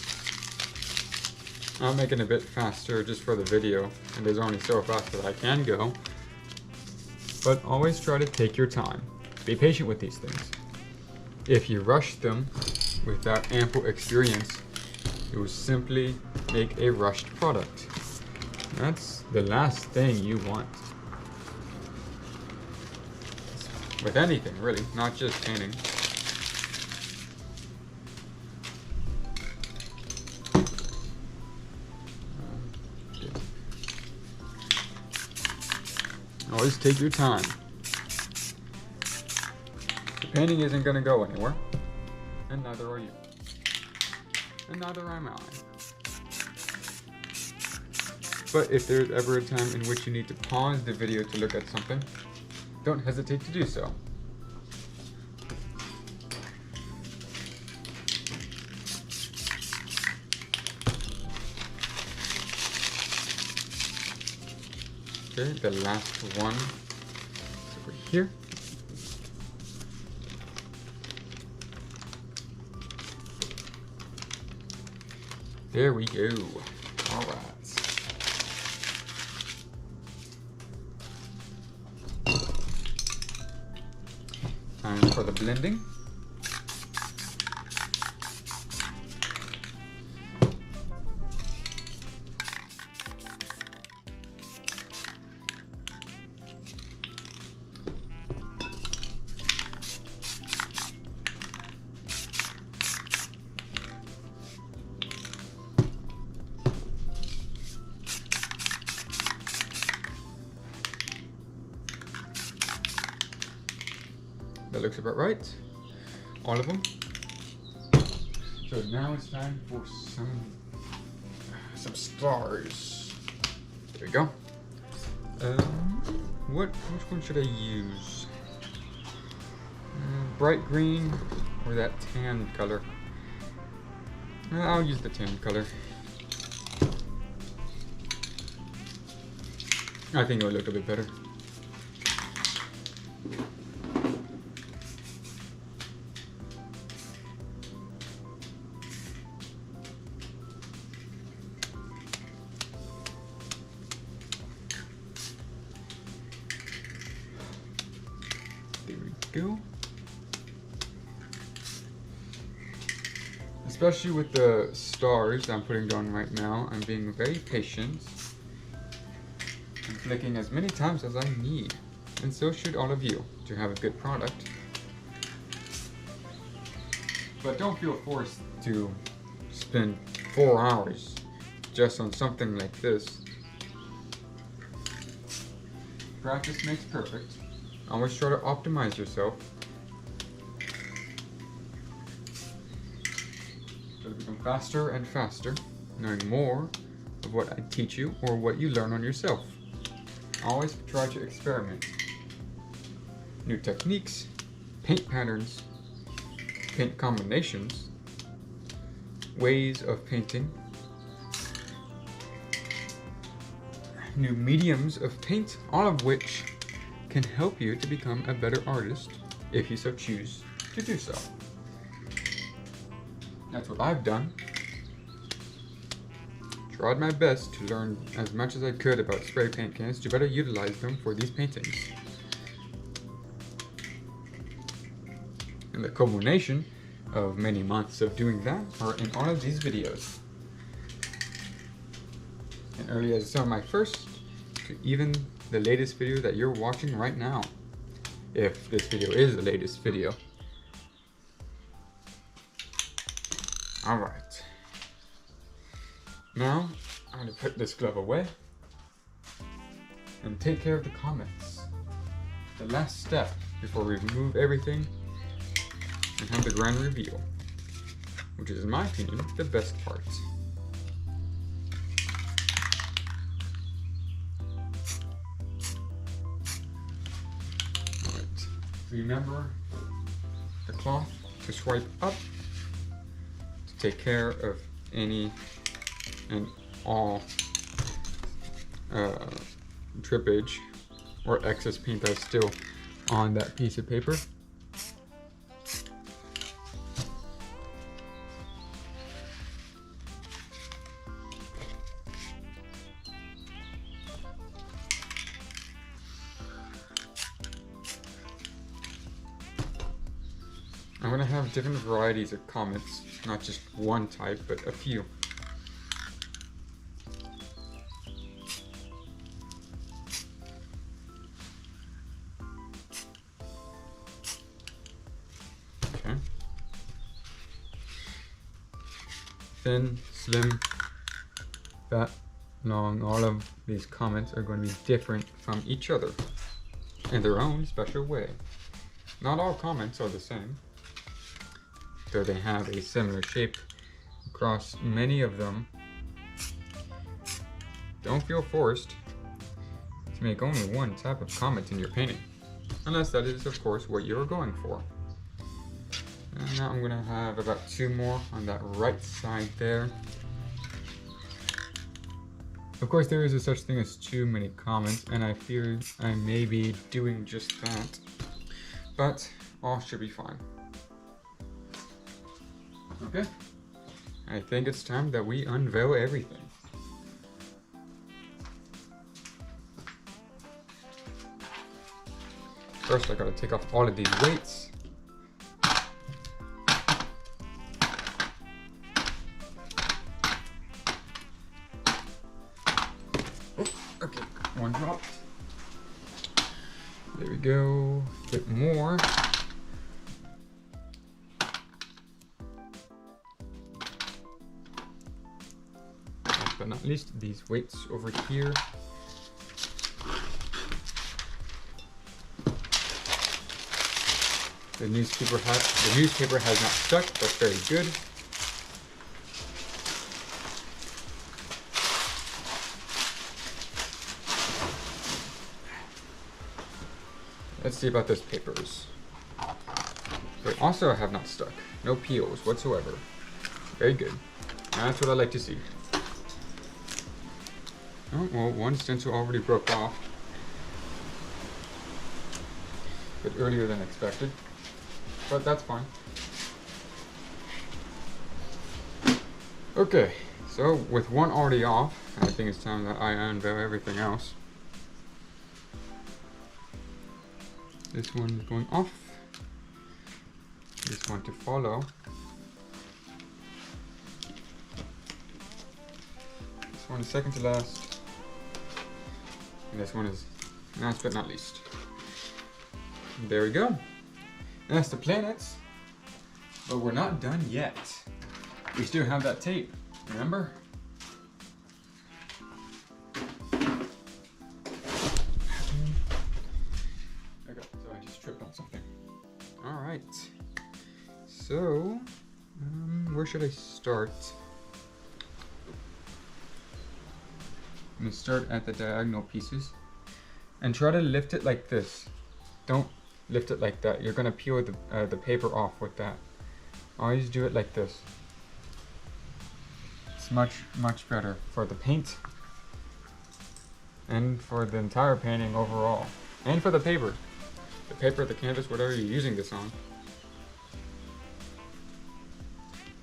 I'm making it a bit faster just for the video, and there's only so fast that I can go. But always try to take your time. Be patient with these things. If you rush them without ample experience, it will simply make a rushed product. That's the last thing you want. With anything, really, not just painting. Always take your time. The painting isn't going to go anywhere, and neither are you. And neither am I. But if there's ever a time in which you need to pause the video to look at something, don't hesitate to do so. Okay, the last one is over here. There we go. All right. Time for the blending. That looks about right. All of them. So now it's time for some stars. There we go. Which one should I use? Bright green or that tan color? I'll use the tan color. I think it will look a bit better. There we go. Especially with the stars I'm putting down right now, I'm being very patient. I'm flicking as many times as I need, and so should all of you to have a good product. But don't feel forced to spend 4 hours just on something like this. Practice makes perfect. Always try to optimize yourself. So to become faster and faster, knowing more of what I teach you or what you learn on yourself. Always try to experiment. New techniques, paint patterns, paint combinations, ways of painting, new mediums of paint, all of which can help you to become a better artist if you so choose to do so. That's what I've done. Tried my best to learn as much as I could about spray paint cans to better utilize them for these paintings. And the culmination of many months of doing that are in all of these videos. And early as some of my first to even the latest video that you're watching right now, if this video is the latest video. Alright. Now, I'm going to put this glove away and take care of the comments. The last step before we remove everything and have the grand reveal, which is, in my opinion, the best part. Alright, remember the cloth to swipe up to take care of any and all drippage or excess paint that's still on that piece of paper. I'm going to have different varieties of comments, not just one type, but a few. Okay. Thin, slim, fat, long, all of these comments are going to be different from each other in their own special way. Not all comments are the same, though they have a similar shape across many of them. Don't feel forced to make only one type of comment in your painting, unless that is, of course, what you're going for. And now I'm gonna have about 2 more on that right side there. Of course, there is a such thing as too many comments, and I fear I may be doing just that, but all should be fine. Okay, I think it's time that we unveil everything. First, I gotta take off all of these weights. Oh, okay, one dropped. There we go, a bit more. But not least, these weights over here. The newspaper has not stuck. That's very good. Let's see about those papers. They also have not stuck. No peels whatsoever. Very good. That's what I like to see. Oh, well, one stencil already broke off, but earlier than expected, but that's fine. Okay, so with one already off, I think it's time that I unveil everything else. This one is going off, this one to follow. This one is second to last. And this one is last but not least. There we go. And that's the planets. But we're not done yet. We still have that tape, remember? Okay, so I just tripped on something. Alright. So, where should I start? I'm going to start at the diagonal pieces and try to lift it like this. Don't lift it like that. You're going to peel the paper off with that. Always do it like this. It's much better for the paint and for the entire painting overall, and for the paper, the canvas, whatever you're using this on.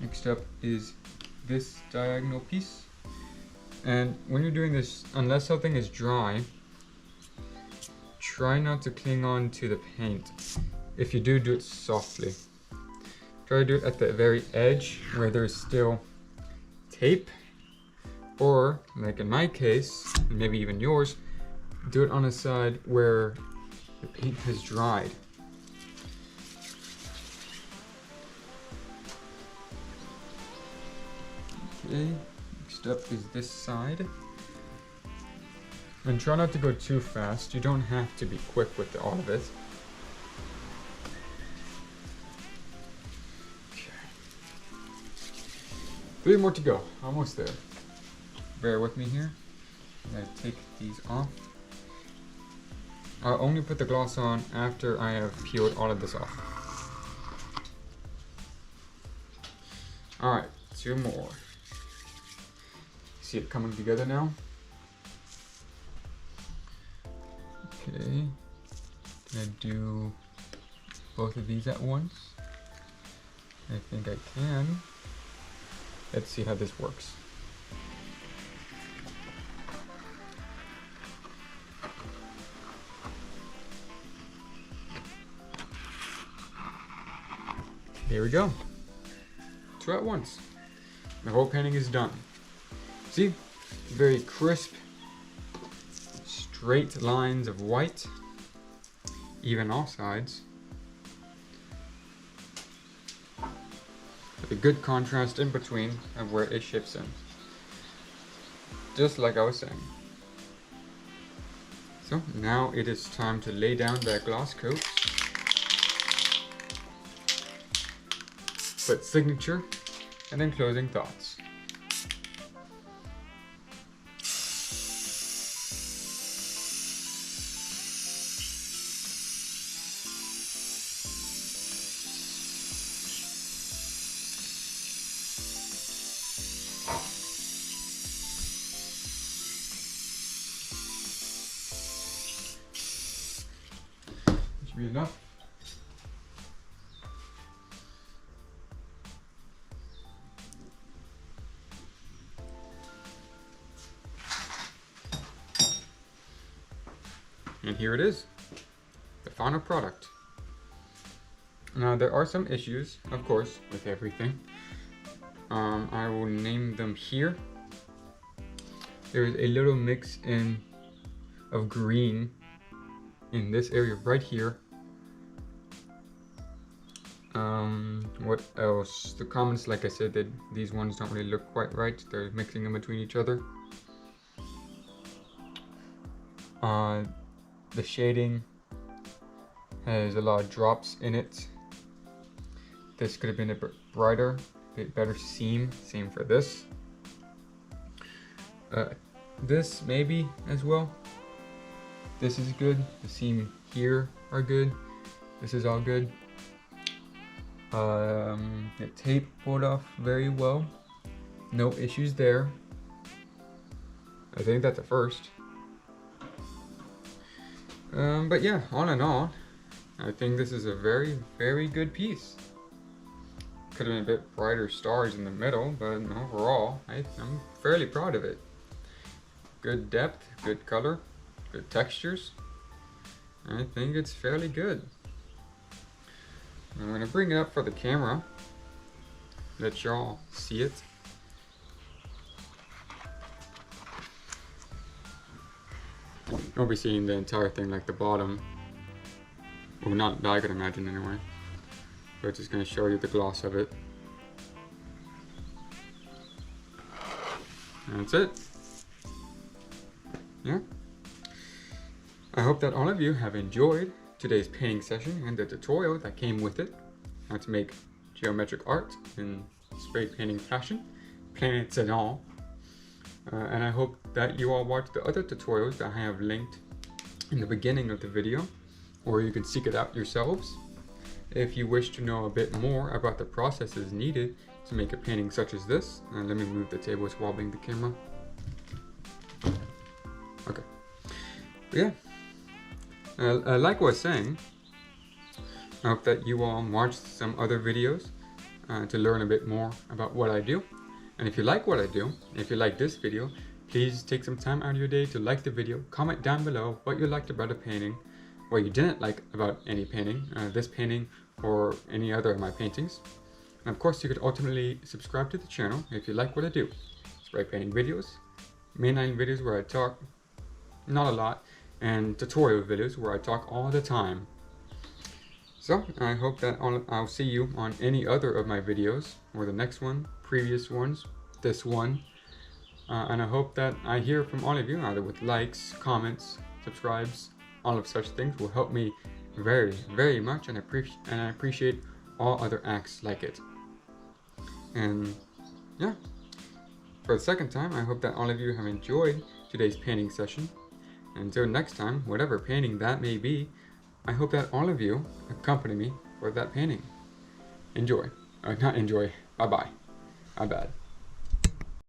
Next up is this diagonal piece. And when you're doing this, unless something is dry, try not to cling on to the paint. If you do, do it softly. Try to do it at the very edge where there's still tape, or like in my case, and maybe even yours, do it on a side where the paint has dried. Okay. Next up is this side. And try not to go too fast. You don't have to be quick with all of it. 3 more to go, almost there. Bear with me here. I'm gonna take these off. I'll only put the gloss on after I have peeled all of this off. Alright, 2 more. See it coming together now? Okay. Can I do both of these at once? I think I can. Let's see how this works. Here we go. 2 at once. The whole painting is done. See? Very crisp, straight lines of white, even all sides. With a good contrast in between of where it ships in. Just like I was saying. So now it is time to lay down that gloss coat. Put signature and then closing thoughts. Should be enough. And here it is, the final product. Now there are some issues, of course, with everything. I will name them here. There is a little mix in of green in this area right here. What else? The comments, like I said, that these ones don't really look quite right. They're mixing in between each other. The shading has a lot of drops in it. This could have been a bit brighter, a bit better seam. Same for this. This maybe as well. This is good. The seam here are good. This is all good. The tape pulled off very well. No issues there. I think that's a first. But yeah, all in all, I think this is a very, very good piece. Could have been a bit brighter stars in the middle, but overall, I'm fairly proud of it. Good depth, good color, good textures. I think it's fairly good. I'm going to bring it up for the camera, let y'all see it. You'll be seeing the entire thing, like the bottom. Well, not that I could imagine anyway. But just going to show you the gloss of it. And that's it. Yeah. I hope that all of you have enjoyed today's painting session and the tutorial that came with it. How to make geometric art in spray painting fashion, planets and all. And I hope that you all watch the other tutorials that I have linked in the beginning of the video, or you can seek it out yourselves. If you wish to know a bit more about the processes needed to make a painting such as this, let me move the table, it's wobbling the camera. Okay. But yeah, like I was saying, I hope that you all watch some other videos to learn a bit more about what I do. And if you like what I do, if you like this video, please take some time out of your day to like the video, comment down below what you liked about a painting, what you didn't like about any painting, this painting or any other of my paintings. And of course, you could ultimately subscribe to the channel if you like what I do. Spray painting videos, mainline videos where I talk, not a lot, and tutorial videos where I talk all the time. So I hope that I'll see you on any other of my videos, or the next one, previous ones, this one. And I hope that I hear from all of you, either with likes, comments, subscribes, all of such things will help me very, very much, and I appreciate all other acts like it. And yeah, for the second time, I hope that all of you have enjoyed today's painting session. And until next time, whatever painting that may be, I hope that all of you accompany me for that painting. Enjoy. Not enjoy. Bye-bye. My bad.